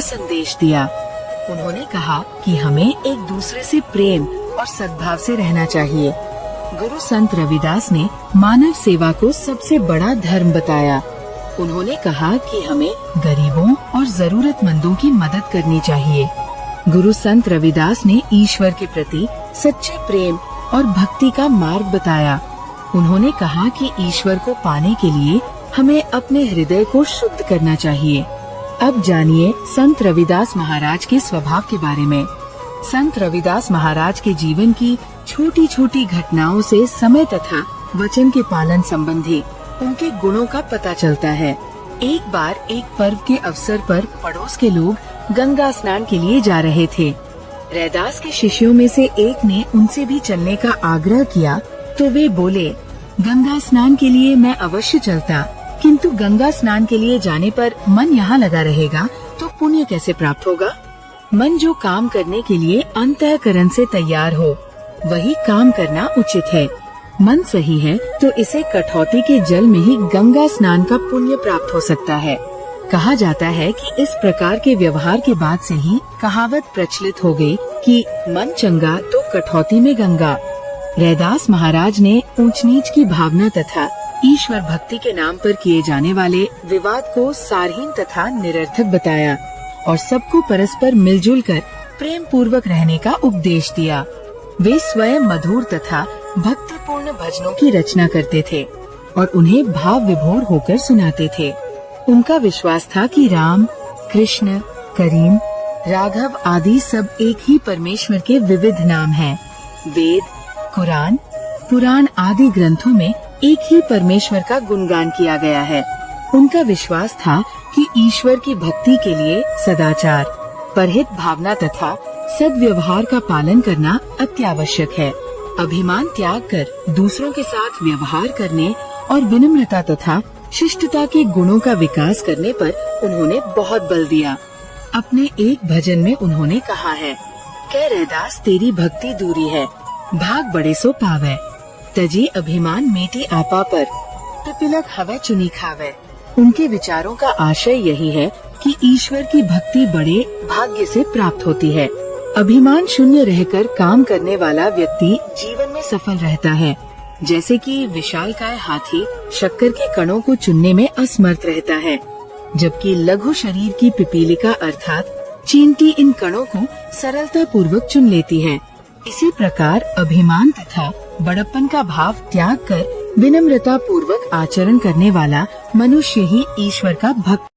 संदेश दिया। उन्होंने कहा कि हमें एक दूसरे से प्रेम और सद्भाव से रहना चाहिए। गुरु संत रविदास ने मानव सेवा को सबसे बड़ा धर्म बताया। उन्होंने कहा कि हमें गरीबों और जरूरतमंदों की मदद करनी चाहिए। गुरु संत रविदास ने ईश्वर के प्रति सच्चे प्रेम और भक्ति का मार्ग बताया। उन्होंने कहा कि ईश्वर को पाने के लिए हमें अपने हृदय को शुद्ध करना चाहिए। अब जानिए संत रविदास महाराज के स्वभाव के बारे में। संत रविदास महाराज के जीवन की छोटी छोटी घटनाओं से समय तथा वचन के पालन संबंधी उनके गुणों का पता चलता है। एक बार एक पर्व के अवसर पर पड़ोस के लोग गंगा स्नान के लिए जा रहे थे। रैदास के शिष्यों में से एक ने उनसे भी चलने का आग्रह किया तो वे बोले, गंगा स्नान के लिए मैं अवश्य चलता, किंतु गंगा स्नान के लिए जाने पर मन यहाँ लगा रहेगा तो पुण्य कैसे प्राप्त होगा। मन जो काम करने के लिए अंतःकरण से तैयार हो वही काम करना उचित है। मन सही है तो इसे कठौती के जल में ही गंगा स्नान का पुण्य प्राप्त हो सकता है। कहा जाता है कि इस प्रकार के व्यवहार के बाद से ही कहावत प्रचलित हो गई कि मन चंगा तो कठौती में गंगा। रैदास महाराज ने ऊंच नीच की भावना तथा ईश्वर भक्ति के नाम पर किए जाने वाले विवाद को सारहीन तथा निरर्थक बताया और सबको परस्पर मिलजुल कर प्रेम पूर्वक रहने का उपदेश दिया। वे स्वयं मधुर तथा भक्तिपूर्ण भजनों की रचना करते थे और उन्हें भाव विभोर होकर सुनाते थे। उनका विश्वास था कि राम, कृष्ण, करीम, राघव आदि सब एक ही परमेश्वर के विविध नाम हैं। वेद, कुरान, पुराण आदि ग्रंथों में एक ही परमेश्वर का गुणगान किया गया है। उनका विश्वास था कि ईश्वर की भक्ति के लिए सदाचार, परहित भावना तथा सद्व्यवहार का पालन करना अत्यावश्यक है। अभिमान त्याग कर दूसरों के साथ व्यवहार करने और विनम्रता तथा शिष्टता के गुणों का विकास करने पर उन्होंने बहुत बल दिया। अपने एक भजन में उन्होंने कहा है, कह रैदास तेरी भक्ति दूरी है, भाग बड़े सो पावे, तजी अभिमान मेटी आपा पर, पिपलक हवे चुनी खावे। उनके विचारों का आशय यही है कि ईश्वर की भक्ति बड़े भाग्य से प्राप्त होती है। अभिमान शून्य रहकर काम करने वाला व्यक्ति जीवन में सफल रहता है। जैसे कि विशालकाय हाथी शक्कर के कणों को चुनने में असमर्थ रहता है, जबकि लघु शरीर की पिपीलिका अर्थात चींटी इन कणों को सरलता पूर्वक चुन लेती है। इसी प्रकार अभिमान तथा बड़प्पन का भाव त्याग कर विनम्रता पूर्वक आचरण करने वाला मनुष्य ही ईश्वर का भक्त